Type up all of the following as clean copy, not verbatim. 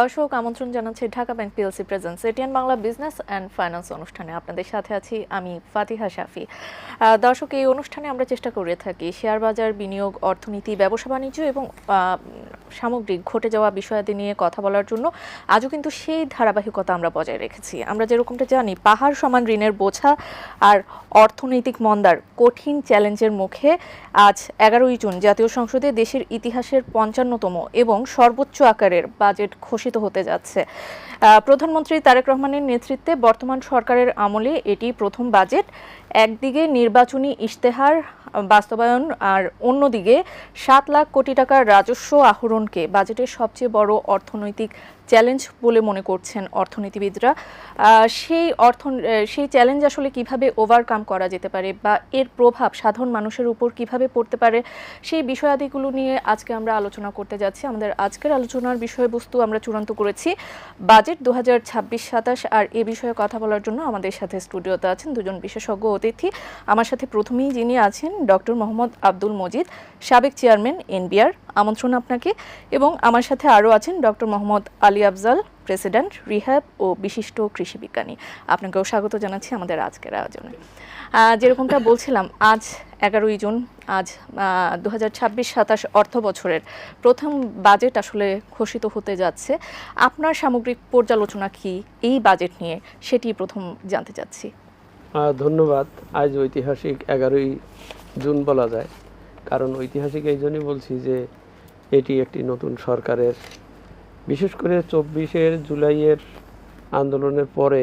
দর্শক আমন্ত্রণ জানাচ্ছি Dhaka bank PLC presents ATN Bangla business and finance অনুষ্ঠানে আপনাদের সাথে আছি আমি ফাতিহা শাফি। দর্শক, এই অনুষ্ঠানে আমরা চেষ্টা করে থাকি শেয়ার বাজার, বিনিয়োগ, অর্থনীতি, ব্যবসা বাণিজ্য এবং সামগ্রিক ঘটে যাওয়া বিষয়াদি নিয়ে কথা বলার জন্য। আজও কিন্তু সেই ধারাবাহিকতা আমরা বজায় রেখেছি। আমরা যেরকমটা জানি, পাহাড় সমান ঋণের বোঝা আর অর্থনৈতিক মন্দার কঠিন চ্যালেঞ্জের মুখে আজ 11ই জুন জাতীয় সংসদে দেশের ইতিহাসের 55তম এবং সর্বোচ্চ আকারের বাজেট ঘোষিত হতে যাচ্ছে। প্রধানমন্ত্রী তারেক রহমানের নেতৃত্বে বর্তমান সরকারের আমলে এটি প্রথম বাজেট। একদিকে নির্বাচনী ইশতেহার বাস্তবায়ন আর অন্যদিকে 7 লাখ কোটি টাকার রাজস্ব আহরণকে বাজেটের সবচেয়ে বড় অর্থনৈতিক চ্যালেঞ্জ বলে মনে করছেন অর্থনীতিবিদরা। সেই চ্যালেঞ্জ আসলে কিভাবে ওভারকাম করা যেতে পারে বা এর প্রভাব সাধারণ মানুষের উপর কিভাবে পড়তে পারে, সেই বিষয়াদিগুলো নিয়ে আজকে আমরা আলোচনা করতে যাচ্ছি। আমাদের আজকের আলোচনার বিষয়বস্তু আমরা চূড়ান্ত করেছি বাজেট 2026-27। আর এ বিষয়ে কথা বলার জন্য আমাদের সাথে স্টুডিওতে আছেন দুজন বিশেষজ্ঞ অতিথি। আমার সাথে প্রথমেই যিনি আছেন ডক্টর মোহাম্মদ আব্দুল মজিদ, সাবেক চেয়ারম্যান এনবিআর, আমন্ত্রণ আপনাকে। এবং আমার সাথে আরও আছেন doctor Mohammad Ali Afzal, president rehab ও বিশিষ্ট কৃষি বিজ্ঞানী। আপনাকেও স্বাগত জানাচ্ছি আমাদের আজকের আয়োজনে। যেরকমটা বলছিলাম, আজ 11ই জুন, আজ 2026-27 অর্থ বছরের প্রথম বাজেট আসলে ঘোষিত হতে যাচ্ছে। আপনার সামগ্রিক পর্যালোচনা কি এই বাজেট নিয়ে, সেটি প্রথম জানতে চাচ্ছি। ধন্যবাদ। আজ ঐতিহাসিক 11ই জুন বলা যায়, কারণ ঐতিহাসিক এই জন্যই বলছি যে এটি একটি নতুন সরকারের, বিশেষ করে 24 জুলাইয়ের আন্দোলনের পরে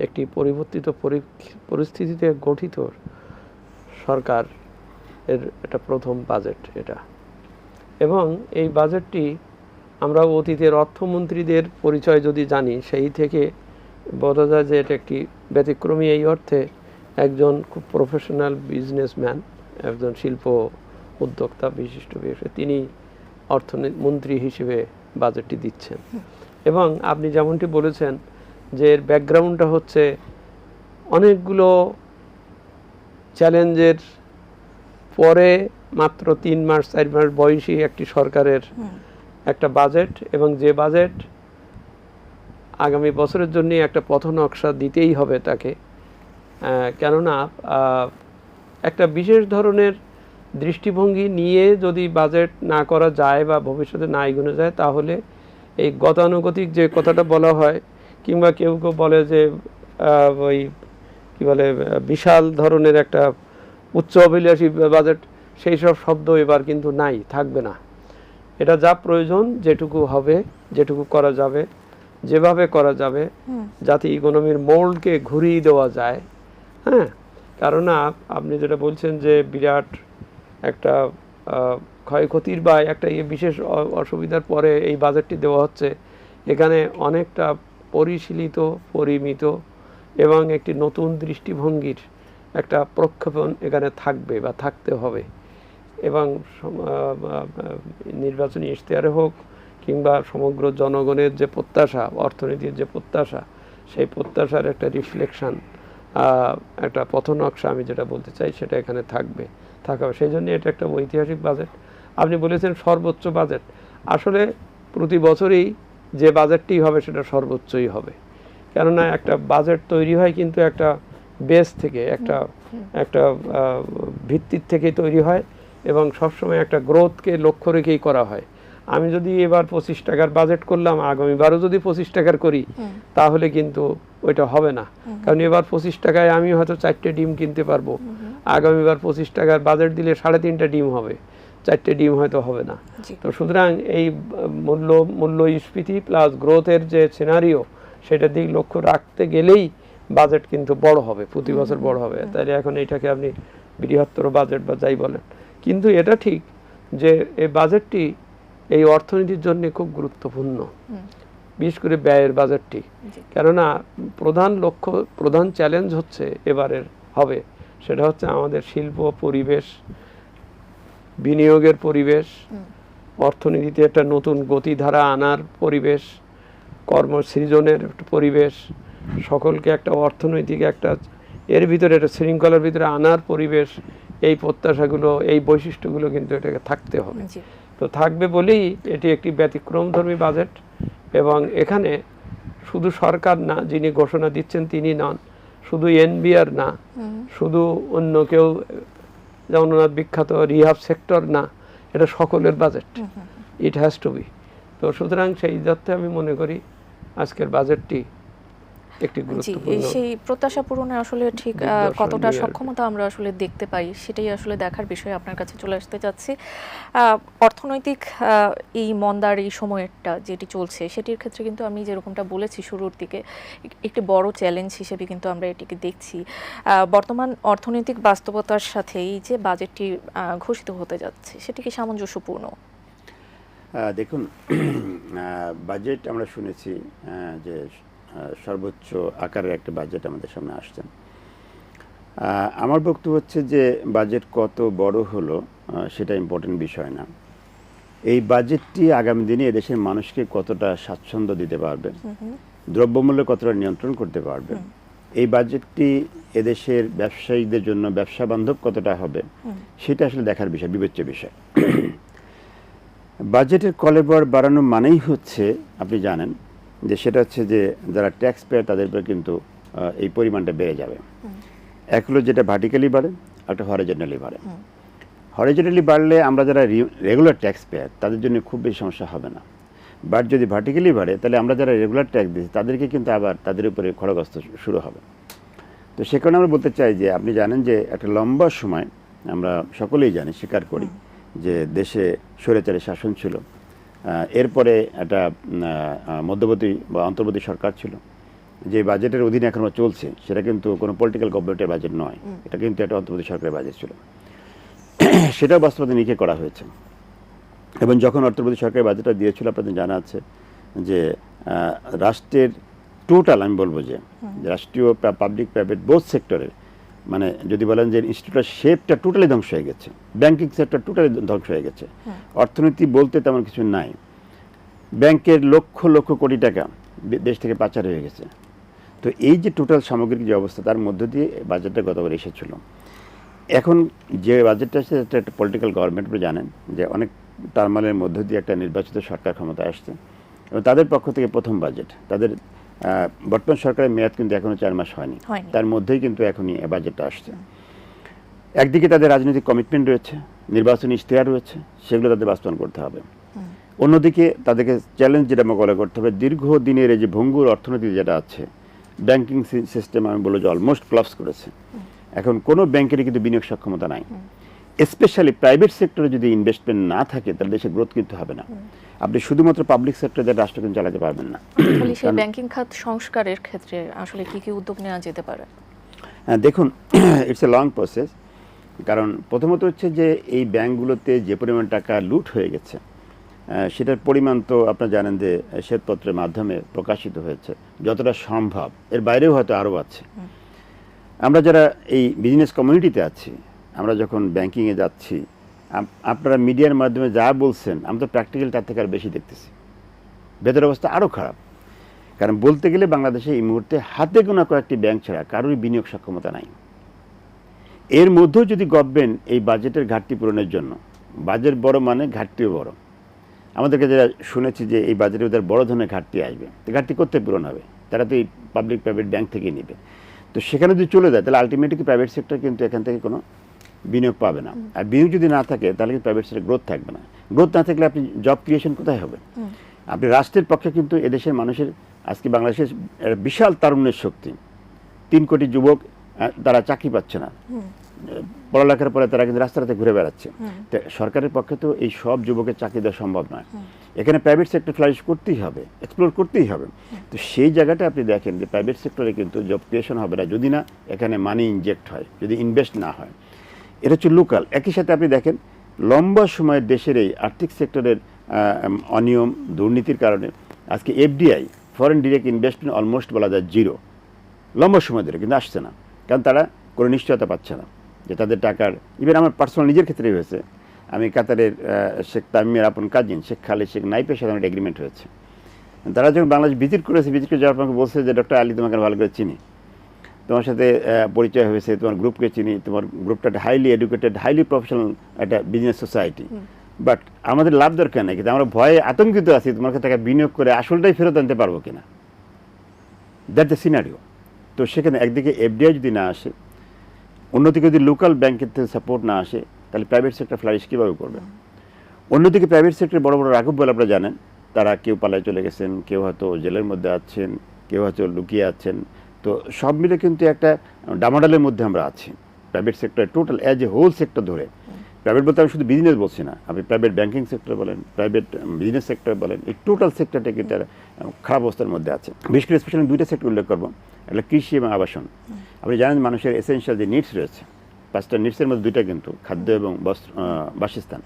একটি পরিবর্তিত পরিস্থিতিতে গঠিত সরকার এর এটা প্রথম বাজেট এটা। এবং এই বাজেটটি আমরা অতীতের অর্থমন্ত্রীদের পরিচয় যদি জানি, সেই থেকে বোঝা যায় যে এটা একটি ব্যতিক্রমী এই অর্থে একজন খুব প্রফেশনাল বিজনেসম্যান, একজন শিল্প উদ্যোক্তা, বিশিষ্ট ব্যবসায়ী, তিনি অর্থমন্ত্রী হিসেবে বাজেটটি দিচ্ছেন। এবং আপনি যেমনটি বলেছেন যে এর ব্যাকগ্রাউন্ডটা হচ্ছে অনেকগুলো চ্যালেঞ্জের পরে মাত্র 3 মাস 4 মাস বয়সী একটি সরকারের একটা বাজেট, এবং যে বাজেট আগামী বছরের জন্য একটা পথ নকশা দিতেই হবে তাকে। কেননা একটা বিশেষ ধরনের দৃষ্টিভঙ্গি নিয়ে যদি বাজেট না করা যায় বা ভবিষ্যতে না এগোনো যায়, তাহলে এই গতানুগতিক যে কথাটা বলা হয়, কিংবা কেউ কেউ বলে যে ওই কী বলে বিশাল ধরনের একটা উচ্চ অভিলাষী বাজেট, সেই সব শব্দ এবার কিন্তু নাই, থাকবে না। এটা যা প্রয়োজন, যেটুকু হবে, যেটুকু করা যাবে, যেভাবে করা যাবে, যাতে ইকোনমির মোল্ডকে ঘুরিয়ে দেওয়া যায়। হ্যাঁ, কারণ আপনি যেটা বলছেন যে বিরাট একটা ক্ষয়ক্ষতির বা একটা বিশেষ অসুবিধার পরে এই বাজেটটি দেওয়া হচ্ছে, এখানে অনেকটা পরিশীলিত, পরিমিত এবং একটি নতুন দৃষ্টিভঙ্গির একটা প্রক্ষেপণ এখানে থাকবে বা থাকতে হবে। এবং নির্বাচনী ইশতেহারে হোক কিংবা সমগ্র জনগণের যে প্রত্যাশা, অর্থনীতির যে প্রত্যাশা, সেই প্রত্যাশার একটা রিফ্লেকশন, একটা পথ নকশা, আমি যেটা বলতে চাই সেটা এখানে থাকবে। সেই জন্য এটা একটা ঐতিহাসিক বাজেট। আপনি বলেছেন সর্বোচ্চ বাজেট, আসলে প্রতি বছরই যে বাজেটটি হবে সেটা সর্বোচ্চই হবে। কেননা একটা বাজেট তৈরি হয় কিন্তু একটা বেস থেকে, একটা ভিত্তির থেকে তৈরি হয়, এবং সবসময় একটা গ্রোথকে লক্ষ্য রেখেই করা হয়। আমি যদি এবার 25 টাকার বাজেট করলাম, আগামীবারও যদি 25 টাকার করি, তাহলে কিন্তু ওইটা হবে না। কারণ এবার 25 টাকায় আমি হয়তো 4টে ডিম কিনতে পারবো, আগামীবার 25 টাকার বাজেট দিলে 3.5টা ডিম হবে, 4টে ডিম হয়তো হবে না। তো সুতরাং এই মূল্যস্ফীতি প্লাস গ্রোথের যে সিনারিও, সেটার দিকে লক্ষ্য রাখতে গেলেই বাজেট কিন্তু বড় হবে, প্রতি বছর বড় হবে। তাইলে এখন এইটাকে আপনি বৃহত্তর বাজেট বা যাই বলেন, কিন্তু এটা ঠিক যে এই বাজেটটি এই অর্থনীতির জন্য খুব গুরুত্বপূর্ণ, বিশেষ করে ব্যয়ের বাজেটটি। কেননা প্রধান লক্ষ্য, প্রধান চ্যালেঞ্জ হচ্ছে এবারের হবে, সেটা হচ্ছে আমাদের শিল্প পরিবেশ, বিনিয়োগের পরিবেশ, অর্থনীতিতে একটা নতুন গতিধারা আনার পরিবেশ, কর্মসৃজনের পরিবেশ, সকলকে একটা অর্থনৈতিক একটা এর ভিতরে একটা শৃঙ্খলার ভিতরে আনার পরিবেশ। এই প্রত্যাশাগুলো, এই বৈশিষ্ট্যগুলো কিন্তু এটাকে থাকতে হবে। তো থাকবে বলেই এটি একটি ব্যতিক্রমধর্মী বাজেট। এবং এখানে শুধু সরকার না, যিনি ঘোষণা দিচ্ছেন তিনি নন, শুধু এনবিআর না, শুধু অন্য কেউ, যেমন ওনার বিখ্যাত রিহাব সেক্টর না, এটা সকলের budget, it has to be. তো সুতরাং সেই অর্থে আমি মনে করি আজকের বাজেটটি একটি গুরুত্বপূর্ণ। সেই প্রত্যাশা পূরণে আসলে ঠিক কতটা সক্ষমতা আমরা আসলে দেখতে পাই সেটাই আসলে দেখার বিষয়। আপনার কাছে চলে আসতে চাচ্ছি, অর্থনৈতিক এই মন্দার এই সময়টা যেটি চলছে সেটির ক্ষেত্রে কিন্তু আমি যেরকমটা বলেছি শুরুর দিকে, একটি বড় চ্যালেঞ্জ হিসেবে কিন্তু আমরা এটিকে দেখছি। বর্তমান অর্থনৈতিক বাস্তবতার সাথে এই যে বাজেটটি ঘোষিত হতে যাচ্ছে সেটি কি সামঞ্জস্যপূর্ণ? দেখুন, বাজেট আমরা শুনেছি যে সর্বোচ্চ আকারের একটা বাজেট আমাদের সামনে আসছেন। আমার বক্তব্য হচ্ছে যে বাজেট কত বড় হলো সেটা ইম্পর্টেন্ট বিষয় না। এই বাজেটটি আগামী দিনে এদেশের মানুষকে কতটা স্বাচ্ছন্দ্য দিতে পারবে, দ্রব্যমূল্য কতটা নিয়ন্ত্রণ করতে পারবে, এই বাজেটটি এদেশের ব্যবসায়ীদের জন্য ব্যবসা বান্ধব কতটা হবে, সেটা আসলে দেখার বিষয়, বিবেচ্য বিষয়। বাজেটের কলেবর বাড়ানো মানেই হচ্ছে, আপনি জানেন যে সেটা হচ্ছে যে যারা ট্যাক্স পেয়ার তাদের উপরে কিন্তু এই পরিমাণটা বেড়ে যাবে। এক হলো যেটা ভার্টিক্যালি বাড়ে, একটা হরিজন্টালি বাড়ে। হরিজন্টালি বাড়লে আমরা যারা রেগুলার ট্যাক্স পেয়ার তাদের জন্য খুব বেশি সমস্যা হবে না, বাট যদি ভার্টিক্যালি বাড়ে তাহলে আমরা যারা রেগুলার ট্যাক্স দিচ্ছি তাদেরকে কিন্তু আবার তাদের উপরে খড়গস্ত শুরু হবে। তো সে কারণে আমরা বলতে চাই যে আপনি জানেন যে একটা লম্বা সময় আমরা সকলেই জানি, স্বীকার করি যে দেশে স্বৈরাচারী শাসন ছিল, এরপরে একটা মধ্যবর্তী বা অন্তর্বর্তী সরকার ছিল। যে বাজেটের অধীনে এখন চলছে সেটা কিন্তু কোনো পলিটিক্যাল গভর্নমেন্টের বাজেট নয়, এটা কিন্তু একটা অন্তর্বর্তী সরকারের বাজেট ছিল। সেটাও বাস্তবতা নিরীক্ষা করা হয়েছে। এবং যখন অন্তর্বর্তী সরকারের বাজেটটা দিয়েছিল, আপনাদের জানা আছে যে রাষ্ট্রের টোটাল, আমি বলবো যে রাষ্ট্রীয় পাবলিক প্রাইভেট বোথ সেক্টরের, মানে যদি বলেন যে ইনস্টিটিউটের শেপটা টোটালি ধ্বংস হয়ে গেছে, ব্যাংকিং সেক্টর টোটালি ধ্বংস হয়ে গেছে, অর্থনীতি বলতে তেমন কিছু নাই, ব্যাংকের লক্ষ লক্ষ কোটি টাকা দেশ থেকে পাচার হয়ে গেছে। তো এই যে টোটাল সামগ্রিক যে অবস্থা, তার মধ্য দিয়ে বাজেটটা গতবার এসেছিল। এখন যে বাজেটটা আসছে এটা একটা পলিটিক্যাল গভর্নমেন্ট, আপনি জানেন যে অনেক টার্মালের মধ্য দিয়ে একটা নির্বাচিত সরকার ক্ষমতায় আসছে এবং তাদের পক্ষ থেকে প্রথম বাজেট। তাদের বর্তমান সরকারের মেয়াদ কিন্তু এখনো 4 মাস হয়নি, তার মধ্যেই কিন্তু এখনই বাজেটটা আসছে। একদিকে তাদের রাজনৈতিক কমিটমেন্ট রয়েছে, নির্বাচনী ইশতেহার রয়েছে, সেগুলো তাদের বাস্তবায়ন করতে হবে। অন্যদিকে তাদেরকে চ্যালেঞ্জ যেটা মোকাবেলা করতে হবে, দীর্ঘদিনের এই যে ভঙ্গুর অর্থনীতি যেটা আছে, ব্যাংকিং সিস্টেম আমি বলবো যে অলমোস্ট ক্লাপস করেছে। এখন কোনো ব্যাংকেরই কিন্তু বিনিয়োগ সক্ষমতা নাই, স্পেশালি প্রাইভেট সেক্টরে যদি ইনভেস্টমেন্ট না থাকে তাহলে দেশের গ্রোথ কিন্তু হবে না। আপনি শুধুমাত্র পাবলিক সেক্টরে রাষ্ট্র কিন্তু চালাতে পারবেন না। সেই ব্যাংকিং খাত সংস্কারের ক্ষেত্রে আসলে কি কি উদ্যোগ নেওয়া যেতে পারে? হ্যাঁ, দেখুন, ইটস এ লং প্রসেস। কারণ প্রথমত হচ্ছে যে এই ব্যাংকগুলোতে যে পরিমাণ টাকা লুট হয়ে গেছে সেটার পরিমাণ তো আপনারা জানেন যে শ্বেতপত্রের মাধ্যমে প্রকাশিত হয়েছে, যতটা সম্ভব এর বাইরেও হয়তো আরও আছে। আমরা যারা এই বিজনেস কমিউনিটিতে আছি, আমরা যখন ব্যাংকিংয়ে যাচ্ছি, আপনারা মিডিয়ার মাধ্যমে যা বলছেন আমি তো প্র্যাকটিক্যাল তার থেকে আর বেশি দেখতেছি। ভেতরের অবস্থা আরও খারাপ। কারণ বলতে গেলে বাংলাদেশে এই মুহূর্তে হাতে গোনা কয়েকটি ব্যাংক ছাড়া কারোরই বিনিয়োগ সক্ষমতা নাই। এর মধ্যেও যদি গভর্নমেন্ট এই বাজেটের ঘাটতি পূরণের জন্য, বাজেট বড় মানে ঘাটতিও বড়, আমাদেরকে যারা শুনেছি যে এই বাজেটে ওদের বড় ধরনের ঘাটতি আসবে, তো ঘাটতি করতে পূরণ হবে, তারা তো এই পাবলিক প্রাইভেট ব্যাংক থেকেই নেবে। তো সেখানে যদি চলে যায় তাহলে আলটিমেটলি প্রাইভেট সেক্টর কিন্তু এখান থেকে কোনো বিনিয়োগ পাবে না। আর বিনিয়োগ যদি না থাকে তাহলে কিন্তু প্রাইভেট সেক্টর গ্রোথ থাকবে না। গ্রোথ না থাকলে আপনি জব ক্রিয়েশন কোথায় হবে? আপনি রাষ্ট্রের পক্ষে কিন্তু এদেশের মানুষের আজকে বাংলাদেশের বিশাল তারুণ্যের শক্তি, 3 কোটি যুবক তারা চাকরি পাচ্ছে না, পড়ালেখার পরে তারা কিন্তু রাস্তাতে ঘুরে বেড়াচ্ছে। তো সরকারের পক্ষে তো এই সব যুবকের চাকরি দেওয়া সম্ভব নয়। এখানে প্রাইভেট সেক্টর ফ্লারিশ করতেই হবে, এক্সপ্লোর করতেই হবে। তো সেই জায়গাটা আপনি দেখেন যে প্রাইভেট সেক্টরে কিন্তু জব ক্রিয়েশন হবে না যদি না এখানে মানি ইনজেক্ট হয়, যদি ইনভেস্ট না হয়। এটা হচ্ছে লোকাল। একই সাথে আপনি দেখেন লম্বা সময় দেশের এই আর্থিক সেক্টরের অনিয়ম দুর্নীতির কারণে আজকে FDI, foreign direct investment almost বলা যায় জিরো, লম্বা সময় ধরে কিন্তু আসছে না। কারণ তারা কোনো নিশ্চয়তা পাচ্ছে না যে তাদের টাকার, ইভেন আমার পার্সোনাল নিজের ক্ষেত্রে হয়েছে। আমি কাতারের শেখ তামিমের আপন কাজিন শেখ খালেদ শেখ নাইপের সাথে আমার এগ্রিমেন্ট হয়েছে। তারা যখন বাংলাদেশ ভিজিট করেছে, ভিজিট করে যাওয়ার আমাকে বলছে যে ডক্টর আলী তোমাকে ভালো করে চিনি, তোমার সাথে পরিচয় হয়েছে, তোমার গ্রুপকে চিনি, তোমার গ্রুপটা একটা হাইলি এডুকেটেড, হাইলি প্রফেশনাল একটা বিজনেস সোসাইটি, বাট আমাদের লাভ দরকার নেই, কিন্তু আমরা ভয়ে আতঙ্কিত আছি তোমার কাছে টাকা বিনিয়োগ করে আসলটাই ফেরত আনতে পারবো কিনা, দ্যাট দ্য সিনারিও। তো সেখানে একদিকে এফডিআই যদি না আসে, অন্যদিকে যদি লোকাল ব্যাংকের থেকে সাপোর্ট না আসে, তাহলে প্রাইভেট সেক্টর ফ্লারিশ কীভাবে করবে? অন্যদিকে প্রাইভেট সেক্টরে বড় বড় রাঘব বলে আপনারা জানেন, তারা কেউ পালায় চলে গেছেন, কেউ হয়তো জেলের মধ্যে আছেন, কেউ হয়তো লুকিয়ে আছেন। তো সব মিলে কিন্তু একটা ডামাডালের মধ্যে আমরা আছি প্রাইভেট সেক্টরে total as a whole sector ধরে। প্রাইভেট বলতে আমি শুধু বিজনেস বলছি না, আপনি প্রাইভেট ব্যাংকিং সেক্টর বলেন, প্রাইভেট বিজনেস সেক্টর বলেন, এই টোটাল সেক্টরটা কিন্তু একটা খারাপ অবস্থার মধ্যে আছে। বিশেষ করে স্পেশালি দুইটা সেক্টর উল্লেখ করবো, একটা কৃষি এবং আবাসন। আপনি জানেন মানুষের এসেনশিয়াল যে নিডস রয়েছে, 5টা নিডসের মধ্যে 2টা কিন্তু খাদ্য এবং বাসস্থান।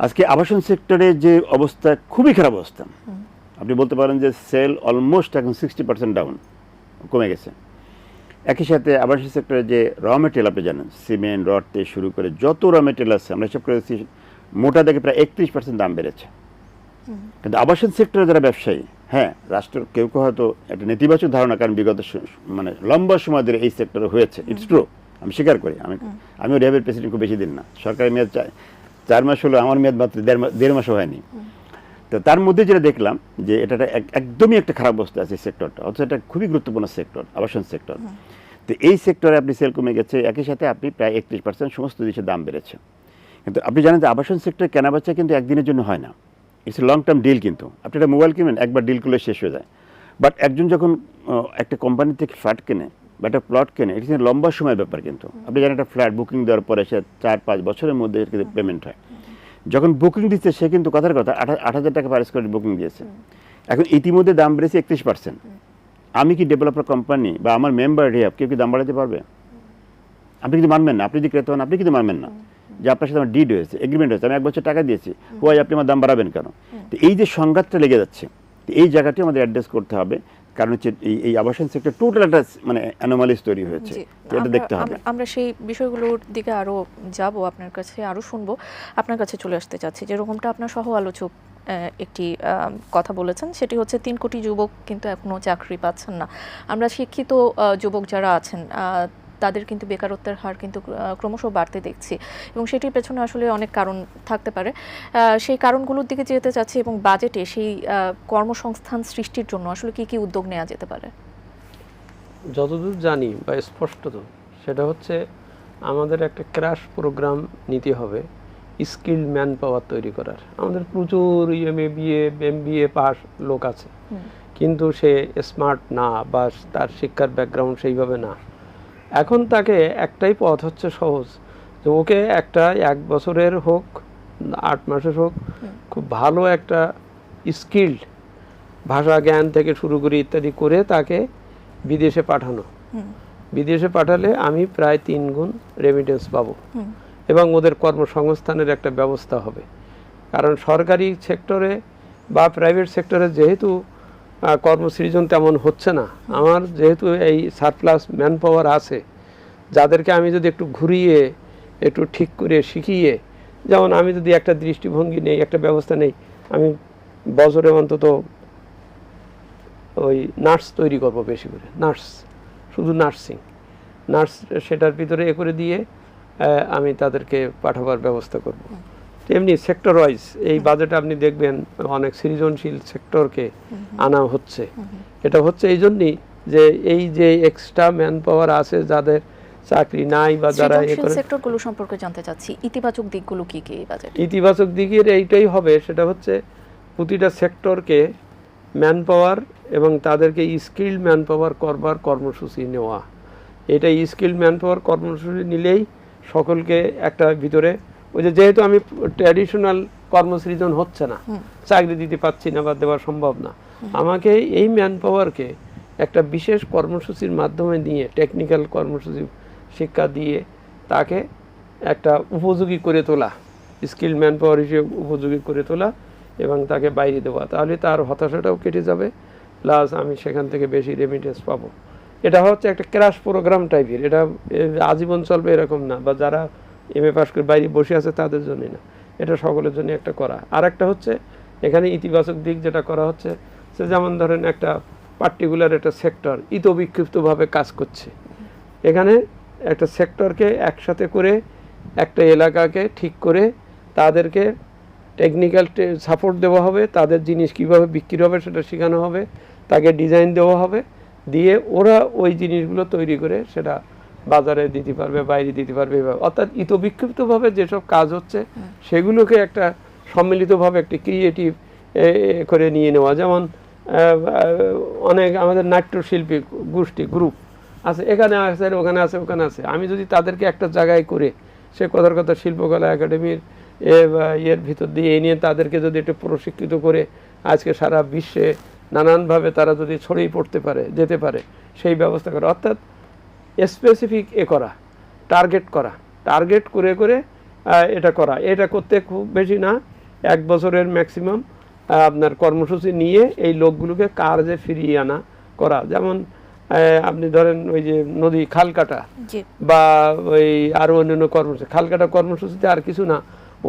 আজকে আবাসন সেক্টরে যে অবস্থা, খুবই খারাপ অবস্থা। আপনি বলতে পারেন যে সেল অলমোস্ট এখন 60% ডাউন, কমে গেছে। একই সাথে আবাসন সেক্টরে যে র মেটেরিয়াল আপনি জানেন, সিমেন্ট রড থেকে শুরু করে যত র মেটেরিয়াল আছে, আমরা হিসাব করেছি মোটা দেখে প্রায় 31% দাম বেড়েছে। কিন্তু আবাসন সেক্টরে যারা ব্যবসায়ী, হ্যাঁ রাষ্ট্রের কেউ কেউ হয়তো একটা নেতিবাচক ধারণা, কারণ বিগত মানে লম্বা সময় ধরে এই সেক্টরে হয়েছে, ইটস ট্রু, আমি স্বীকার করি। আমিও র্যাবের প্রেসিডেন্ট খুব বেশি দিন না, সরকারি মেয়াদ 4 মাস হলো, আমার মেয়াদ মাত্র 1.5 মাসও হয়নি। তো তার মধ্যে যেটা দেখলাম যে এটা একদমই একটা খারাপ অবস্থা আছে এই সেক্টরটা, অথচ এটা খুবই গুরুত্বপূর্ণ সেক্টর, আবাসন সেক্টর। তো এই সেক্টরে আপনি সেল কমে গেছে, একই সাথে আপনি প্রায় 31% সমস্ত জিনিসের দাম বেড়েছে। কিন্তু আপনি জানেন যে আবাসন সেক্টরে কেনাবেচা কিন্তু একদিনের জন্য হয় না, it's a long term deal. কিন্তু আপনি একটা মোবাইল কিনবেন, একবার ডিল করলে শেষ হয়ে যায়। বাট একজন যখন একটা কোম্পানি থেকে ফ্ল্যাট কেনে বা একটা প্লট কেনে, এটা কিন্তু লম্বা সময়ের ব্যাপার। কিন্তু আপনি জানেন একটা ফ্ল্যাট বুকিং দেওয়ার পরে সে 4-5 বছরের মধ্যে কিন্তু পেমেন্ট হয়। যখন বুকিং দিচ্ছে সে কিন্তু কথার কথা 8,000 টাকা পার স্কোয়ার বুকিং দিয়েছে। এখন ইতিমধ্যে দাম বেড়েছে 31%। আমি কি ডেভেলপার কোম্পানি বা আমার মেম্বার রিহাব কেউ কি দাম বাড়াতে পারবে? আপনি কিন্তু মানবেন না, আপনি যদি ক্রেতা হন আপনি কিন্তু মানবেন না যে আপনার সাথে আমার ডিড হয়েছে, এগ্রিমেন্ট হয়েছে, আমি 1 বছর টাকা দিয়েছি, ওয়াই আপনি আমার দাম বাড়াবেন কেন? তো এই যে সংঘাতটা লেগে যাচ্ছে, এই জায়গাটি আমাদের অ্যাড্রেস করতে হবে। কারণ হচ্ছে এই আবাসন সেক্টর টোটাল একটা মানে অ্যানোমালিস তৈরি হয়েছে, এটা দেখতে হবে। আমরা সেই বিষয়গুলোর দিকে আরো যাব, আপনার কাছে আরো শুনবো। আপনার কাছে চলে আসতে চাচ্ছি, যেরকমটা আপনার সহ আলোচক একটি কথা বলেছেন, সেটি হচ্ছে 3 কোটি যুবক কিন্তু এখনো চাকরি পাচ্ছেন না। আমরা শিক্ষিত যুবক যারা আছেন তাদের কিন্তু বেকারত্বের হার কিন্তু ক্রমশ বাড়তে দেখছি, এবং সেটির পেছনে আসলে অনেক কারণ থাকতে পারে। সেই কারণগুলোর দিকে যেতে চাচ্ছি, এবং বাজেটে সেই কর্মসংস্থান সৃষ্টির জন্য আসলে কি কি উদ্যোগ নেওয়া যেতে পারে? যতদূর জানি বা স্পষ্টত, সেটা হচ্ছে আমাদের একটা ক্র্যাশ প্রোগ্রাম নিতে হবে স্কিল ম্যান পাওয়ার তৈরি করার। আমাদের প্রচুর এমএ এমবিএ পাস লোক আছে, কিন্তু সে স্মার্ট না বা তার শিক্ষার ব্যাকগ্রাউন্ড সেইভাবে না। এখন তাকে একটাই পথ হচ্ছে সহজ, যে ওকে একটা 1 বছরের হোক 8 মাসের হোক খুব ভালো একটা স্কিল্ড ভাষা জ্ঞান থেকে শুরু করে ইত্যাদি করে তাকে বিদেশে পাঠানো। বিদেশে পাঠালে আমি প্রায় 3 গুণ রেমিটেন্স পাবো, এবং ওদের কর্মসংস্থানের একটা ব্যবস্থা হবে। কারণ সরকারি সেক্টরে বা প্রাইভেট সেক্টরে যেহেতু কর্মসৃজন তেমন হচ্ছে না, আমার যেহেতু এই সারপ্লাস ম্যান পাওয়ার আছে, যাদেরকে আমি যদি একটু ঘুরিয়ে একটু ঠিক করে শিখিয়ে, যেমন আমি যদি একটা দৃষ্টিভঙ্গি নেই, একটা ব্যবস্থা নেই, আমি বছরে অন্তত ওই নার্স তৈরি করবো, বেশি করে নার্স, শুধু নার্স সেটার ভিতরে করে দিয়ে আমি তাদেরকে পাঠাবার ব্যবস্থা করব। তেমনি সেক্টর ওয়াইজ এই বাজেটে আপনি দেখবেন অনেক সৃজনশীল সেক্টরকে আনা হচ্ছে। এটা হচ্ছে এই জন্যই যে এই যে এক্সট্রা ম্যান পাওয়ার আছে, যাদের চাকরি নাই বা যারা সেক্টরগুলো সম্পর্কে জানতে চাচ্ছি, ইতিবাচক দিকগুলো কি কি বাজেট? ইতিবাচক দিকের এইটাই হবে, সেটা হচ্ছে প্রতিটা সেক্টরকে ম্যান পাওয়ার এবং তাদেরকে স্কিল ম্যান পাওয়ার করবার কর্মসূচি নেওয়া। এটা স্কিল ম্যান পাওয়ার কর্মসূচি নিলেই সকলকে একটা ভিতরে, ওই যেহেতু আমি ট্র্যাডিশনাল কর্মসৃজন হচ্ছে না, চাকরি দিতে পারছি না বা দেওয়া সম্ভব না, আমাকে এই ম্যান পাওয়ারকে একটা বিশেষ কর্মসূচির মাধ্যমে নিয়ে, টেকনিক্যাল কর্মসূচি শিক্ষা দিয়ে তাকে একটা উপযোগী করে তোলা, স্কিল ম্যান পাওয়ার হিসেবে উপযোগী করে তোলা এবং তাকে বাইরে দেওয়া। তাহলে তার হতাশাটাও কেটে যাবে, প্লাস আমি সেখান থেকে বেশি রেমিটেন্স পাবো। এটা হচ্ছে একটা ক্র্যাশ প্রোগ্রাম টাইপের, এটা আজীবন চলবে এরকম না, বা যারা এমএ পাস করে বাইরে বসে আছে তাদের জন্যই না, এটা সকলের জন্য একটা করা। আর একটা হচ্ছে এখানে ইতিবাচক দিক যেটা করা হচ্ছে, সে যেমন ধরেন একটা পার্টিকুলার একটা সেক্টর ইতবিক্ষিপ্তভাবে কাজ করছে, এখানে একটা সেক্টরকে একসাথে করে একটা এলাকাকে ঠিক করে তাদেরকে টেকনিক্যাল সাপোর্ট দেওয়া হবে, তাদের জিনিস কীভাবে বিক্রি হবে সেটা শেখানো হবে, তাকে ডিজাইন দেওয়া হবে, দিয়ে ওরা ওই জিনিসগুলো তৈরি করে সেটা বাজারে দিতে পারবে, বাইরে দিতে পারবে। এভাবে অর্থাৎ ইতবিক্ষিপ্তভাবে যেসব কাজ হচ্ছে সেগুলোকে একটা সম্মিলিতভাবে একটি ক্রিয়েটিভ করে নিয়ে নেওয়া। যেমন অনেক আমাদের নাট্যশিল্পী গোষ্ঠী গ্রুপ আছে, এখানে আছে, ওখানে আছে, ওখানে আছে। আমি যদি তাদেরকে একটা জায়গায় করে সে কথার কথা শিল্পকলা একাডেমির ইয়ের ভিতর দিয়ে নিয়ে তাদেরকে যদি একটু প্রশিক্ষিত করে আজকে সারা বিশ্বে নানানভাবে তারা যদি ছড়িয়ে পড়তে পারে, যেতে পারে, সেই ব্যবস্থা করা। অর্থাৎ স্পেসিফিক করা, টার্গেট করে করে এটা করা। এটা করতে খুব বেশি না, 1 বছরের ম্যাক্সিমাম আপনার কর্মসূচি নিয়ে এই লোকগুলোকে কাজে ফিরিয়ে আনা করা। যেমন আপনি ধরেন ওই যে নদী খাল কাটা বা ওই আরও অন্যান্য কর্মসূচি, খাল কাটা কর্মসূচিতে আর কিছু না,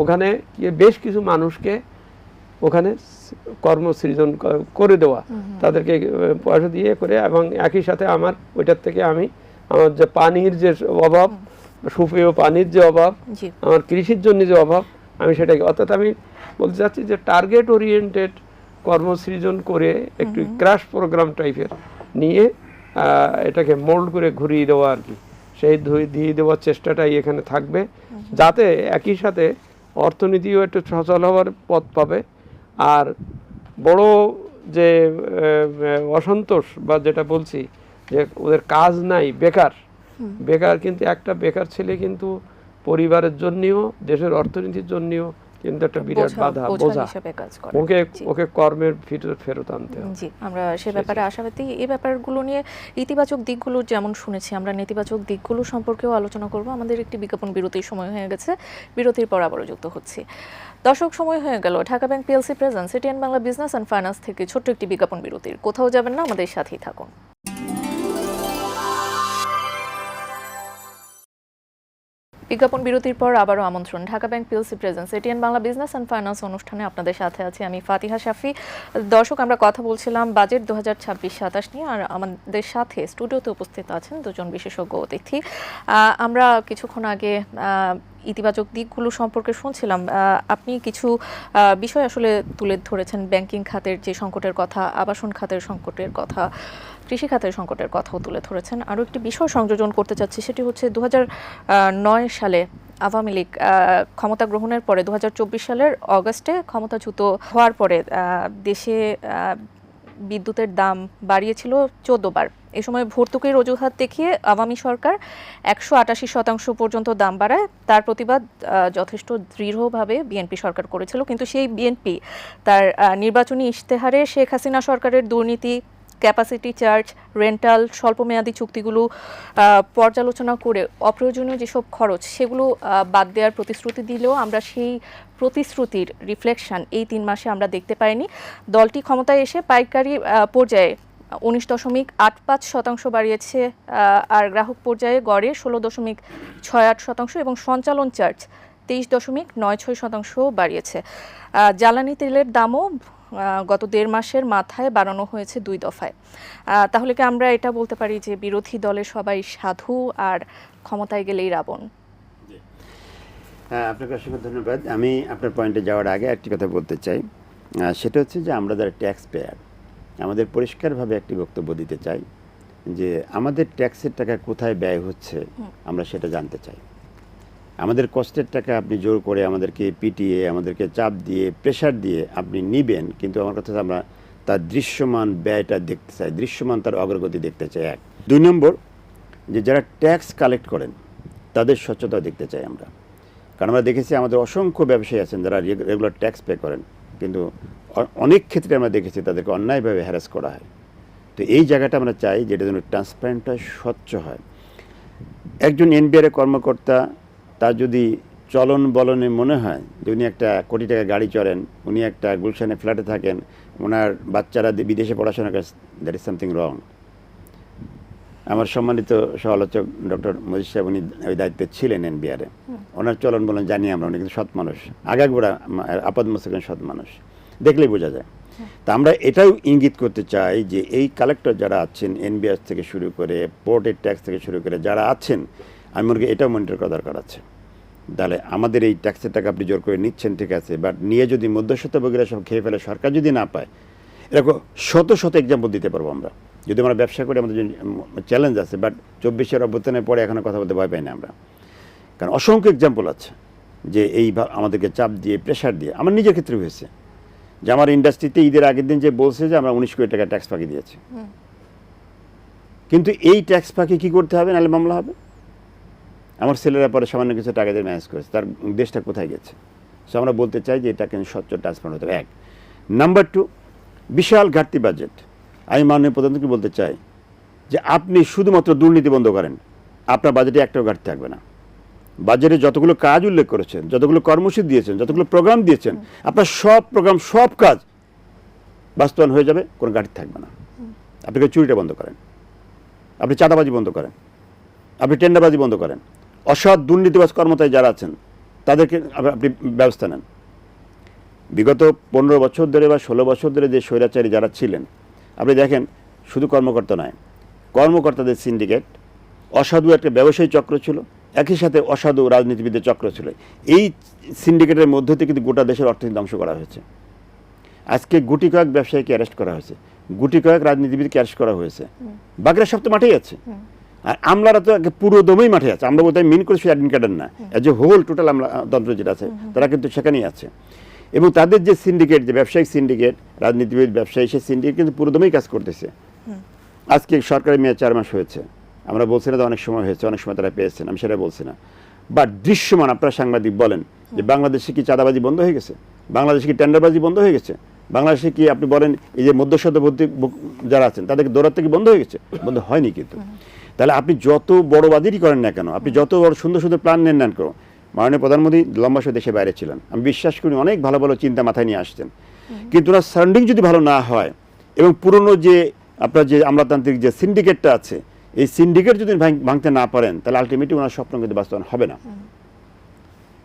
ওখানে বেশ কিছু মানুষকে ওখানে কর্মসৃজন করে দেওয়া, তাদেরকে পয়সা দিয়ে করে। এবং একই সাথে আমার ওইটার থেকে আমি আমার যে পানির যে অভাব, সুপেয় পানির যে অভাব, আমার কৃষির জন্য যে অভাব, আমি সেটাকে, অর্থাৎ আমি বলতে চাচ্ছি যে টার্গেট ওরিয়েন্টেড কর্মসৃজন করে একটু ক্র্যাশ প্রোগ্রাম টাইপের নিয়ে এটাকে মোল্ড করে ঘুরিয়ে দেওয়া আর কি, সেই দিয়ে দেওয়ার চেষ্টাটাই এখানে থাকবে, যাতে একই সাথে অর্থনীতিও একটু সচল হওয়ার পথ পাবে। আর বড় যে অসন্তোষ বা যেটা বলছি যে ওদের কাজ নাই, বেকার কিন্তু একটা বেকার ছেলে কিন্তু পরিবারের জন্যও, দেশের অর্থনীতির জন্যও কিন্তু একটা বিরাট বাধা, বোঝা, ওকে কর্মের ভিতরে ফেরত আনতে হবে। জি, আমরা সে ব্যাপারে আশাবাদী। এই ব্যাপারগুলো নিয়ে ইতিবাচক দিকগুলো যেমন শুনেছি, আমরা নেতিবাচক দিকগুলো সম্পর্কেও আলোচনা করব। আমাদের একটি বিজ্ঞাপন বিরতির সময় হয়ে গেছে, বিরতির পর আবারও যুক্ত হচ্ছি। দর্শক, সময় হয়ে গেল Dhaka bank PLC presents ATN Bangla business and finance থেকে ছোট্ট একটি বিজ্ঞাপন বিরতির। কোথাও যাবেন না, আমাদের সাথেই থাকুন। বিজ্ঞাপন বিরতির পর আবারও আমন্ত্রণ Dhaka bank PLC presents ATN Bangla business and finance অনুষ্ঠানে। আপনাদের সাথে আছি আমি ফাতিহা শাফি। দর্শক, আমরা কথা বলছিলাম বাজেট 2026-27 নিয়ে, আর আমাদের সাথে স্টুডিওতে উপস্থিত আছেন দুজন বিশেষজ্ঞ অতিথি। আমরা কিছুক্ষণ আগে ইতিবাচক দিকগুলো সম্পর্কে শুনছিলাম। আপনি কিছু বিষয় আসলে তুলে ধরেছেন, ব্যাংকিং খাতের যে সংকটের কথা, আবাসন খাতের সংকটের কথা, কৃষি খাতের সংকটের কথাও তুলে ধরেছেন। আরও একটি বিষয় সংযোজন করতে চাচ্ছি, সেটি হচ্ছে 2009 সালে আওয়ামী লীগ ক্ষমতা গ্রহণের পরে 2024 সালের অগাস্টে ক্ষমতাচ্যুত হওয়ার পরে দেশে বিদ্যুতের দাম বাড়িয়েছিল 14 বার। এই সময় ভর্তুকির অজুহাত দেখিয়ে আওয়ামী সরকার 188% পর্যন্ত দাম বাড়ায়। তার প্রতিবাদ যথেষ্ট দৃঢ়ভাবে বিএনপি সরকার করেছিল, কিন্তু সেই বিএনপি তার নির্বাচনী ইশতেহারে শেখ হাসিনা সরকারের দুর্নীতি, ক্যাপাসিটি চার্জ, রেন্টাল, স্বল্পমেয়াদী চুক্তিগুলো পর্যালোচনা করে অপ্রয়োজনীয় যেসব খরচ সেগুলো বাদ দেওয়ার প্রতিশ্রুতি দিলেও আমরা সেই প্রতিশ্রুতির রিফ্লেকশন এই 3 মাসে আমরা দেখতে পাইনি। দলটি ক্ষমতায় এসে পাইকারি পর্যায়ে 19.85% বাড়িয়েছে, আর গ্রাহক পর্যায়ে গড়ে 16.68% এবং সঞ্চালন চার্জ 23.96% বাড়িয়েছে। জ্বালানি তেলের দামও গত 1.5 মাসের মাথায় বাড়ানো হয়েছে 2 দফায়। তাহলে কি আমরা এটা বলতে পারি যে বিরোধী দলের সবাই সাধু আর ক্ষমতায় গেলেই রাবণ? হ্যাঁ, আপনাকে অসংখ্য ধন্যবাদ। আমি আপনার পয়েন্টে যাওয়ার আগে একটি কথা বলতে চাই, সেটা হচ্ছে যে আমরা যারা ট্যাক্স পেয়ার, আমাদের পরিষ্কারভাবে একটি বক্তব্য দিতে চাই যে আমাদের ট্যাক্সের টাকা কোথায় ব্যয় হচ্ছে আমরা সেটা জানতে চাই। আমাদের কষ্টের টাকা আপনি জোর করে আমাদেরকে পিটিয়ে, আমাদেরকে চাপ দিয়ে, প্রেশার দিয়ে আপনি নিবেন, কিন্তু আমার কথা আমরা তার দৃশ্যমান ব্যয়টা দেখতে চাই, দৃশ্যমান তার অগ্রগতি দেখতে চাই। 1, 2 নম্বর, যে যারা ট্যাক্স কালেক্ট করেন তাদের স্বচ্ছতা দেখতে চাই আমরা। কারণ আমরা দেখেছি আমাদের অসংখ্য ব্যবসায়ী আছেন যারা রেগুলার ট্যাক্স পে করেন, কিন্তু অনেক ক্ষেত্রে আমরা দেখেছি তাদেরকে অন্যায়ভাবে হ্যারাস করা হয়। তো এই জায়গাটা আমরা চাই যেটা যেন ট্রান্সপারেন্ট হয়, স্বচ্ছ হয়। একজন এনবিআর কর্মকর্তা, তার যদি চলন বলনে মনে হয় যে উনি একটা কোটি টাকা গাড়ি চড়েন, উনি একটা গুলশানে ফ্ল্যাটে থাকেন, ওনার বাচ্চারা বিদেশে পড়াশোনা করে, দ্যাট ইজ সামথিং রং। আমার সম্মানিত সহ-আলোচক ডক্টর মজিদ সাহেব, উনি ওই দায়িত্বে ছিলেন এনবিআরে। ওনার চলন বলন জানি আমরা, উনি কিন্তু সৎ মানুষ, আগাগোড়া আপাদ মস্তকের সৎ মানুষ, দেখলেই বোঝা যায়। তা আমরা এটাও ইঙ্গিত করতে চাই যে এই কালেক্টর যারা আছেন, এনবিআর থেকে শুরু করে, পোর্টের ট্যাক্স থেকে শুরু করে যারা আছেন, আমি মনে করি এটাও মনিটর করা দরকার আছে তাহলে আমাদের এই ট্যাক্সের টাকা আপনি জোর করে নিচ্ছেন, ঠিক আছে, বাট নিয়ে যদি মধ্যস্বত্বভোগীরা সব খেয়ে ফেলে, সরকার যদি না পায়, এরকম শত শত এক্সাম্পল দিতে পারবো আমরা। যদি আমরা ব্যবসা করি, আমাদের চ্যালেঞ্জ আছে, বাট 24-এর অভ্যুত্থানের পরে এখনো কথা বলতে ভয় পাই না আমরা, কারণ অসংখ্য এক্সাম্পল আছে যে এই আমাদেরকে চাপ দিয়ে, প্রেশার দিয়ে। আমার নিজের ক্ষেত্রে হয়েছে যে আমার ইন্ডাস্ট্রিতে ঈদের আগের দিন যে বলছে যে আমরা 19 কোটি টাকা ট্যাক্স ফাঁকি দিয়েছি, কিন্তু এই ট্যাক্স ফাঁকি কী করতে হবে, নাহলে মামলা হবে। আমার ছেলেরা পরে সামান্য কিছু টাকা দিয়ে ম্যানেজ করেছে, তার দেশটা কোথায় গেছে। সো আমরা বলতে চাই যে এটা কিন্তু স্বচ্ছ ট্রান্সপারেন্ট হতে হবে, এক। নাম্বার 2, বিশাল ঘাটতি বাজেট। আমি মাননীয় প্রধানমন্ত্রীকে বলতে চাই যে আপনি শুধুমাত্র দুর্নীতি বন্ধ করেন, আপনার বাজেটে একটাও ঘাটতি থাকবে না। বাজেটে যতগুলো কাজ উল্লেখ করেছেন, যতগুলো কর্মসূচি দিয়েছেন, যতগুলো প্রোগ্রাম দিয়েছেন, আপনার সব প্রোগ্রাম, সব কাজ বাস্তবায়ন হয়ে যাবে, কোনো ঘাটতি থাকবে না। আপনি চুরিটা বন্ধ করেন, আপনি চাঁদাবাজি বন্ধ করেন, আপনি টেন্ডারবাজি বন্ধ করেন, অসৎ দুর্নীতিবাজ কর্মচারী যারা আছেন তাদেরকে আপনি ব্যবস্থা নেন। বিগত 15 বছর ধরে বা 16 বছর ধরে যে স্বৈরাচারী যারা ছিলেন, আপনি দেখেন শুধু কর্মকর্তা নয়, কর্মকর্তাদের সিন্ডিকেট, অসাধু একটা ব্যবসায়ী চক্র ছিল, একই সাথে অসাধু রাজনীতিবিদের চক্র ছিল। এই সিন্ডিকেটের মধ্য থেকে কিন্তু গোটা দেশের অর্থনীতি ধ্বংস করা হয়েছে। আজকে গুটি কয়েক ব্যবসায়ীকে অ্যারেস্ট করা হয়েছে, গুটি কয়েক রাজনীতিবিদকে অ্যারেস্ট করা হয়েছে, বাকিরা সব তো মাঠেই আছে। আর আমলারা তো পুরো দমেই মাঠে আছে। আমরা বলতে মিন করে শুধু অ্যাডমিন ক্যাডার না, এজ এ হোল টোটাল আমলা তন্ত্র যেটা আছে তারা কিন্তু সেখানেই আছে। এবং তাদের যে সিন্ডিকেট, যে ব্যবসায়িক সিন্ডিকেট, রাজনীতিবিদ, ব্যবসায়ী, সেই সিন্ডিকেট কিন্তু পুরো দমেই কাজ করতেছে। আজকে সরকারি মেয়াদ 4 মাস হয়েছে, আমরা বলছি না অনেক সময় হয়েছে, অনেক সময় তারা পেয়েছেন, আমি সেটা বলছি না, বাট দৃশ্যমান আপনারা সাংবাদিক বলেন যে বাংলাদেশে কি চাঁদাবাজি বন্ধ হয়ে গেছে, বাংলাদেশে কি টেন্ডারবাজি বন্ধ হয়ে গেছে, বাংলাদেশে কি আপনি বলেন এই যে মধ্যস্বত্বভোগী যারা আছেন তাদেরকে দৌড়াতে কি বন্ধ হয়ে গেছে? বন্ধ হয়নি। কিন্তু তাহলে আপনি যত বড় বাজেটই করেন না কেন, আপনি যত বড় সুন্দর সুন্দর প্ল্যান নেন করো, মাননীয় প্রধানমন্ত্রী লম্বা সময় দেশে বাইরে ছিলেন, আমি বিশ্বাস করি অনেক ভালো ভালো চিন্তা মাথায় নিয়ে আসছেন, কিন্তু ওনার সারাউন্ডিং যদি ভালো না হয় এবং পুরনো যে আপনার যে আমলাতান্ত্রিক যে সিন্ডিকেটটা আছে, এই সিন্ডিকেট যদি ভাঙতে না পারেন, তাহলে আলটিমেটলি ওনার স্বপ্ন কিন্তু বাস্তবায়ন হবে না।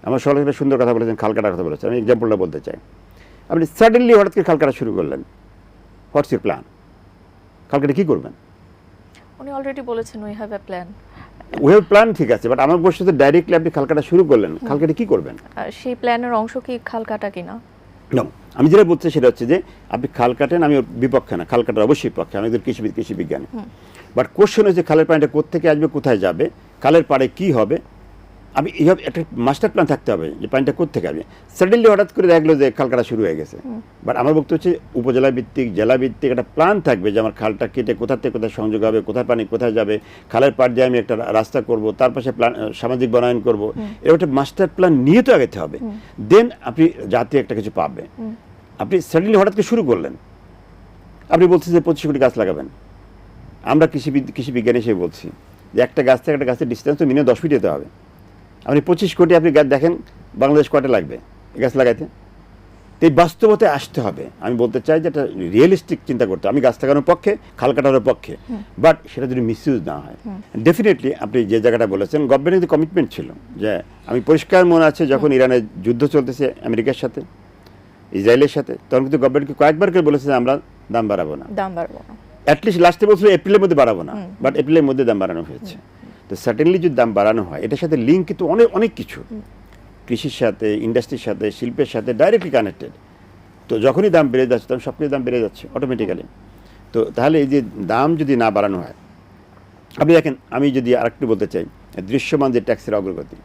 আমার সবাই একটা সুন্দর কথা বলেছেন, খাল কাটার কথা বলেছেন, আমি এক্সাম্পলটা বলতে চাই। আপনি সাডেনলি হঠাৎ করে খাল কাটা শুরু করলেন, হোয়াটস ইউর প্ল্যান? খাল কেটে কী করবেন? উনি অলরেডি বলেছেন we have a plan. We have plan, ঠিক আছে, বাট আমার বসে তো ডাইরেক্টলি আপনি খাল কাটা শুরু করলেন, খাল কেটে কী করবেন? সেই প্ল্যানের অংশ কি খাল কাটা কিনা? না, আমি যেটা বলছি সেটা হচ্ছে যে আপনি খাল কাটেন, আমি ওর বিপক্ষে না, খাল কাটার অবশ্যই পক্ষে, আমি একজন কৃষি বিজ্ঞানী। বাট কোশ্চেন হচ্ছে খালের পানিটা কোত্থেকে আসবে, কোথায় যাবে, খালের পাড়ে কী হবে, আমি এইভাবে একটা মাস্টার প্ল্যান থাকতে হবে যে পানিটা কোত্থেকে আসবে। সাডেনলি হঠাৎ করে দেখলো যে খাল কাটা শুরু হয়ে গেছে, বাট আমার বক্তব্য হচ্ছে উপজেলা ভিত্তিক, জেলা ভিত্তিক একটা প্ল্যান থাকবে যে আমার খালটা কেটে কোথা থেকে কোথায় সংযোগ হবে, কোথায় পানি কোথায় যাবে, খালের পাড় দিয়ে আমি একটা রাস্তা করব, তার পাশে প্ল্যান সামাজিক বনায়ন করব, এরকম একটা মাস্টার প্ল্যান নিয়ে তো আগাতে হবে, দেন আপনি জাতীয় একটা কিছু পাবে। আপনি সাডেনলি হঠাৎ করে শুরু করলেন, আপনি বলছেন যে 25 কোটি গাছ লাগাবেন। আমরা কৃষি বিজ্ঞানী হিসেবে বলছি যে একটা গাছ থেকে একটা গাছের ডিস্টেন্স তো মিনিমাম 10 ফিট যেতে হবে। আপনি 25 কোটি আপনি গাছ দেখেন, বাংলাদেশ কয়টা লাগবে এই গাছ লাগাইতে? তো এই বাস্তবতায় আসতে হবে। আমি বলতে চাই যে একটা রিয়েলিস্টিক চিন্তা করতে, আমি গাছ লাগানোর পক্ষে, খাল কাটানোর পক্ষে, বাট সেটা যদি মিসইউজ না হয়। ডেফিনেটলি আপনি যে জায়গাটা বলেছেন, গভর্নমেন্টের কিন্তু কমিটমেন্ট ছিল যে, আমি পরিষ্কার মনে আছে যখন ইরানের যুদ্ধ চলতেছে আমেরিকার সাথে, ইসরায়েলের সাথে, তখন কিন্তু গভর্নমেন্টকে কয়েকবার করে বলেছে যে আমরা দাম বাড়াবো না, অ্যাটলিস্ট লাস্টে বলছিল এপ্রিলের মধ্যে বাড়াবো না, বাট এপ্রিলের মধ্যে দাম বাড়ানো হয়েছে। তো সার্টেনলি যদি দাম বাড়ানো হয়, এটার সাথে লিঙ্ক কিন্তু অনেক কিছু, কৃষির সাথে, ইন্ডাস্ট্রির সাথে, শিল্পের সাথে ডাইরেক্টলি কানেক্টেড। তো যখনই দাম বেড়ে যাচ্ছে তখন সব কিছু দাম বেড়ে যাচ্ছে অটোমেটিক্যালি। তো তাহলে এই যে দাম যদি না বাড়ানো হয়, আপনি দেখেন, আমি যদি আরেকটু বলতে চাই, দৃশ্যমান যে ট্যাক্সের অগ্রগতি,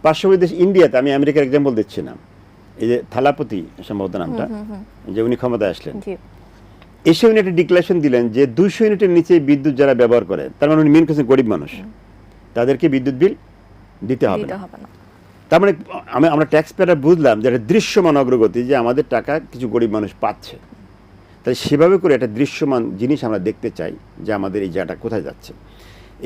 পার্শ্ববর্তী দেশ ইন্ডিয়াতে, আমি আমেরিকার এক্সাম্পল দিচ্ছি না, এই যে থালাপতি সম্ভবত নামটা, যে উনি ক্ষমতায় আসলেন, এসে উনি একটা ডিক্লারেশন দিলেন যে 200 ইউনিটের নিচে বিদ্যুৎ যারা ব্যবহার করে, তার মানে উনি মেন করছেন গরিব মানুষ, তাদেরকে বিদ্যুৎ বিল দিতে হবে না। তার মানে আমরা ট্যাক্স পেয়ার বুঝলাম যে একটা দৃশ্যমান অগ্রগতি, যে আমাদের টাকা কিছু গরিব মানুষ পাচ্ছে। তাই সেভাবে করে একটা দৃশ্যমান জিনিস আমরা দেখতে চাই যে আমাদের এই জায়গাটা কোথায় যাচ্ছে।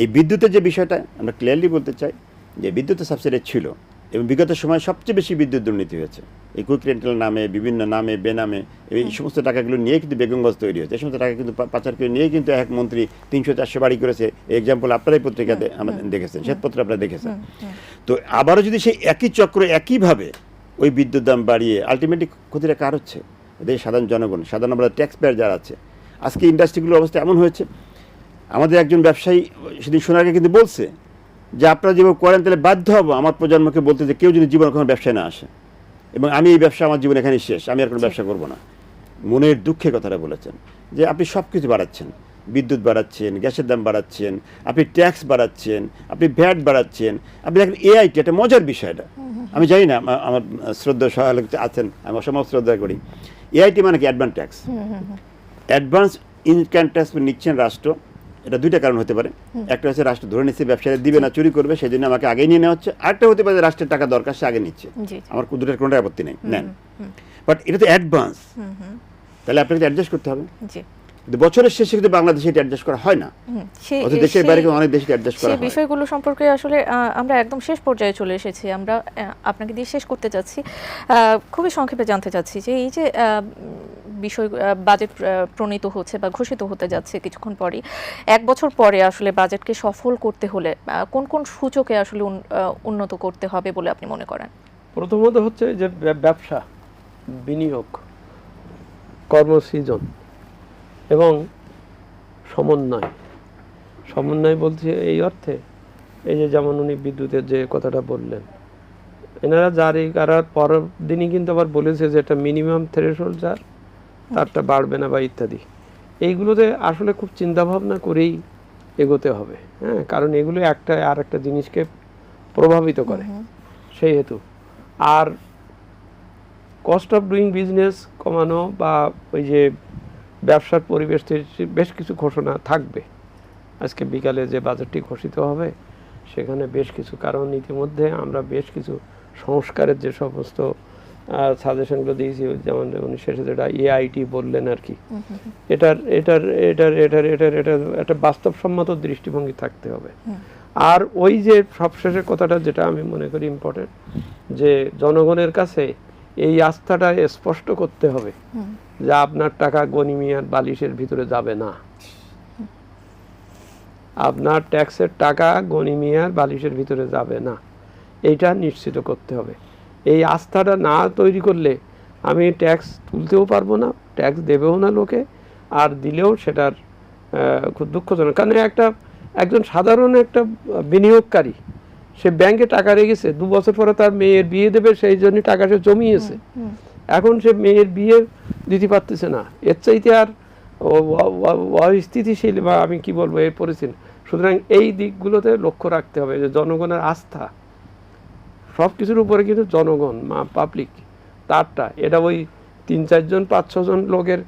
এই বিদ্যুতের যে বিষয়টা আমরা ক্লিয়ারলি বলতে চাই যে বিদ্যুতের সাবসিডি ছিল, এবং বিগত সময়ে সবচেয়ে বেশি বিদ্যুৎ দুর্নীতি হয়েছে এই কুইক রেন্টাল নামে, বিভিন্ন নামে, বেনামে, এই সমস্ত টাকাগুলো নিয়ে কিন্তু বেগমগঞ্জ তৈরি হয়েছে। এই সমস্ত টাকা কিন্তু পাচার করে নিয়ে কিন্তু এক মন্ত্রী 300-400 বাড়ি করেছে। এক্সাম্পল আপনারাই পত্রিকাতে আমাদের দেখেছেন, শ্বেতপত্র আপনারা দেখেছেন। তো আবারও যদি সেই একই চক্র একইভাবে ওই বিদ্যুৎ দাম বাড়িয়ে, আলটিমেটলি ক্ষতিটা কার হচ্ছে? এদের সাধারণ জনগণ, সাধারণ আমরা ট্যাক্স পেয়ার যারা আছে। আজকে ইন্ডাস্ট্রিগুলোর অবস্থা এমন হয়েছে, আমাদের একজন ব্যবসায়ী সেদিন শোনার আগে কিন্তু বলছে যে আপনারা যেভাবে করেন তাহলে বাধ্য হবো আমার প্রজন্মকে বলতে যে কেউ যদি জীবনে কোনো ব্যবসায় না আসে এবং আমি এই ব্যবসা আমার জীবন এখানেই শেষ, আমি আর কোনো ব্যবসা করবো না। মনের দুঃখে কথাটা বলেছেন যে আপনি সব কিছু বাড়াচ্ছেন, বিদ্যুৎ বাড়াচ্ছেন, গ্যাসের দাম বাড়াচ্ছেন, আপনি ট্যাক্স বাড়াচ্ছেন, আপনি ভ্যাট বাড়াচ্ছেন, আপনি দেখেন এআইটি একটা মজার বিষয়টা, আমি জানি না আমার শ্রদ্ধা সহায়ক আছেন, আমি অসম্ভব শ্রদ্ধা করি। এআইটি মানে কি? Advance tax, advance income tax নিচ্ছেন রাষ্ট্র। এটা দুইটা কারণ হতে পারে, একটা হচ্ছে রাষ্ট্র ধরে নিচ্ছে ব্যবসায়ীরা দিবে না, চুরি করবে, সেই জন্য আমাকে আগে নিয়ে নেওয়া হচ্ছে। আরেকটা হতে পারে রাষ্ট্রের টাকা দরকার, সে আগে নিচ্ছে। আমার দুটার কোনোটা আপত্তি নেই, নেন, বাট এটা তো অ্যাডভান্স, তাহলে আপনাকে অ্যাডজাস্ট করতে হবে। কিন্তু বছরের শেষে কিন্তু বাংলাদেশে এটা অ্যাডজাস্ট করা হয় না, অথচ দেশের বাইরে অনেক দেশে অ্যাডজাস্ট করা হয়। সেই বিষয়গুলো সম্পর্কে আসলে আমরা একদম শেষ পর্যায়ে চলে এসেছি। আমরা আপনাকে দিয়ে শেষ করতে চাচ্ছি, খুবই সংক্ষেপে জানতে চাচ্ছি যে এই যে বিষয় বাজেট প্রণীত হচ্ছে বা ঘোষিত হতে যাচ্ছে কিছুক্ষণ পরেই, 1 বছর পরে আসলে বাজেটকে সফল করতে হলে কোন কোন সূচকে আসলে উন্নত করতে হবে বলে আপনি মনে করেন? প্রথমত হচ্ছে যে ব্যবসা, বিনিয়োগ, কর্মসৃজন এবং সমন্বয় বলছে এই অর্থে, এই যে যেমন উনি বিদ্যুতের যে কথাটা বললেন, এনারা জারি করার পরের দিনই কিন্তু আবার বলেছে যে এটা মিনিমাম থ্রেশহোল্ড যার তারটা বাড়বে না বা ইত্যাদি। এইগুলোতে আসলে খুব চিন্তাভাবনা করেই এগোতে হবে, হ্যাঁ, কারণ এগুলো একটা আর একটা জিনিসকে প্রভাবিত করে সেই হেতু। আর কস্ট অফ ডুইং বিজনেস কমানো বা ওই যে ব্যবসার পরিবেশ বেশ কিছু ঘোষণা থাকবে। আজকে বিকালে যে বাজেটটি ঘোষিত হবে সেখানে বেশ কিছু, কারণ ইতিমধ্যে আমরা বেশ কিছু সংস্কারের যে সমস্ত সাজেশনগুলো দিয়েছি, যেমন উনি শেষে যেটা এআইটি বললেন আর কি, এটার এটার এটার এটার এটার এটার একটা বাস্তবসম্মত দৃষ্টিভঙ্গি থাকতে হবে। আর ওই যে সবশেষের কথাটা যেটা আমি মনে করি ইম্পর্টেন্ট, যে জনগণের কাছে এই আস্থাটা স্পষ্ট করতে হবে যে আপনার টাকা গনিমিয়ার বালিশের ভিতরে যাবে না, আপনার ট্যাক্সের টাকা গনিমিয়ার বালিশের ভিতরে যাবে না, এইটা নিশ্চিত করতে হবে। এই আস্থাটা না তৈরি করলে আমি ট্যাক্স তুলতেও পারবো না, ট্যাক্স দেবেও না লোকে, আর দিলেও সেটার খুব দুঃখজনক। কারণ একজন সাধারণ একটা বিনিয়োগকারী, সে ব্যাংকে টাকা রেখেছে, 2 বছর পরে তার মেয়ের বিয়ে দেবে, সেই জন্য টাকা সে জমিয়েছে, এখন সে মেয়ের বিয়ে দিতে পারতেছে না, এর চাইতে আর অস্থিতিশীল বা আমি কি বলবো এর পরিস্থিতি। সুতরাং এই দিকগুলোতে লক্ষ্য রাখতে হবে যে জনগণের আস্থা সব কিছুর উপরে, কিন্তু জনগণ পাবলিক তারটা, এটা ওই 3-4 জন 5-6 জন লোকের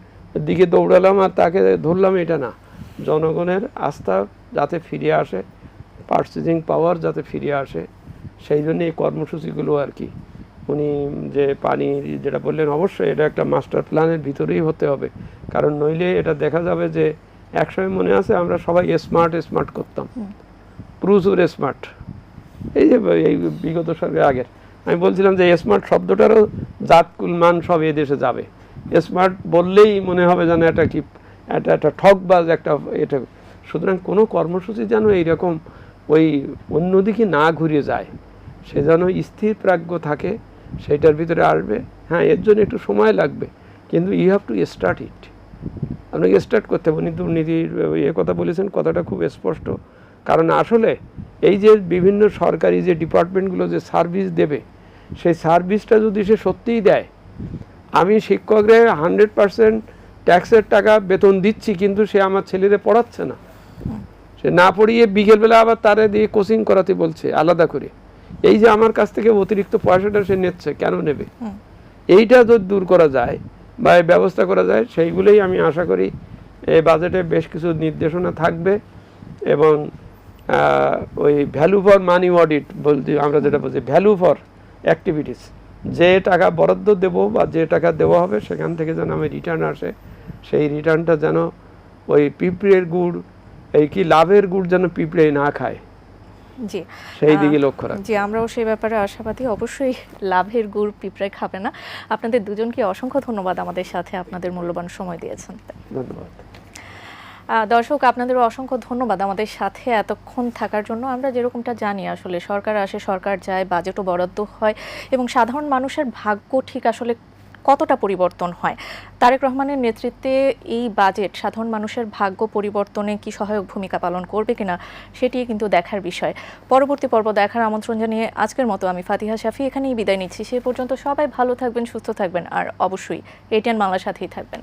দিকে দৌড়ালাম আর তাকে ধরলাম, এটা না। জনগণের আস্থা যাতে ফিরে আসে, পার্চেজিং পাওয়ার যাতে ফিরে আসে, সেই জন্য এই কর্মসূচিগুলো আর কি। উনি যে পানি যেটা বললেন, অবশ্যই এটা একটা মাস্টার প্ল্যানের ভিতরেই হতে হবে, কারণ নইলে এটা দেখা যাবে যে একসময় মনে আছে আমরা সবাই স্মার্ট করতাম, প্রচুর স্মার্ট, এই যে এই বিগত সরকারের আগের আমি বলছিলাম যে স্মার্ট শব্দটারও জাতকুল মান সব এদেশে যাবে। স্মার্ট বললেই মনে হবে যেন এটা কি একটা ঠকবাজ একটা এটা। সুতরাং কোনো কর্মসূচি যেন এইরকম ওই অন্যদিকে না ঘুরে যায়, সে যেন স্থির প্রাজ্ঞ থাকে, সেইটার ভিতরে আসবে। হ্যাঁ, এর জন্য একটু সময় লাগবে, কিন্তু you have to start it, আপনাকে স্টার্ট করতে হবে। উনি দুর্নীতির কথা বলেছেন, কথাটা খুব স্পষ্ট। কারণ আসলে এই যে বিভিন্ন সরকারি যে ডিপার্টমেন্টগুলো যে সার্ভিস দেবে, সেই সার্ভিসটা যদি সে সত্যিই দেয়, আমি শিক্ষকরা 100% ট্যাক্সের টাকা বেতন দিচ্ছি, কিন্তু সে আমার ছেলেদের পড়াচ্ছে না, সে না পড়িয়ে বিকেলবেলা আবার তারে দিয়ে কোচিং করাতে বলছে আলাদা করে। এই যে আমার কাছ থেকে অতিরিক্ত পয়সাটা সে নিচ্ছে, কেন নেবে? এইটা যদি দূর করা যায় বা ব্যবস্থা করা যায়, সেইগুলোই আমি আশা করি এই বাজেটে বেশ কিছু নির্দেশনা থাকবে। এবং ওই ভ্যালু ফর মানি অডিট বলতে আমরা যেটা বলছি, ভ্যালু ফর অ্যাক্টিভিটিস, যে টাকা বরাদ্দ দেব বা যে টাকা দেওয়া হবে সেখান থেকে যেন আমি রিটার্ন আসে, সেই রিটার্নটা যেন ওই পিঁপড়ের গুড়, এই কি লাভের গুড় যেন পিঁপড়ে না খায়, জি সেই দিকে লক্ষ্য রাখি। জি, আমরাও সেই ব্যাপারে আশাবাদী, অবশ্যই লাভের গুড় পিঁপড়ে খাবে না। আপনাদের দুজনকে অসংখ্য ধন্যবাদ, আমাদের সাথে আপনাদের মূল্যবান সময় দিয়েছেন। ধন্যবাদ। দর্শক, আপনাদেরও অসংখ্য ধন্যবাদ আমাদের সাথে এতক্ষণ থাকার জন্য। আমরা যেরকমটা জানি, আসলে সরকার আসে, সরকার যায়, বাজেটও বরাদ্দ হয়, এবং সাধারণ মানুষের ভাগ্য ঠিক আসলে কতটা পরিবর্তন হয়? তারেক রহমানের নেতৃত্বে এই বাজেট সাধারণ মানুষের ভাগ্য পরিবর্তনে কি সহায়ক ভূমিকা পালন করবে কিনা সেটি কিন্তু দেখার বিষয়। পরবর্তী পর্ব দেখার আমন্ত্রণ জানিয়ে আজকের মতো আমি ফাতিহা শাফি এখানেই বিদায় নিচ্ছি। সে পর্যন্ত সবাই ভালো থাকবেন, সুস্থ থাকবেন আর অবশ্যই এটিএন বাংলার সাথেই থাকবেন।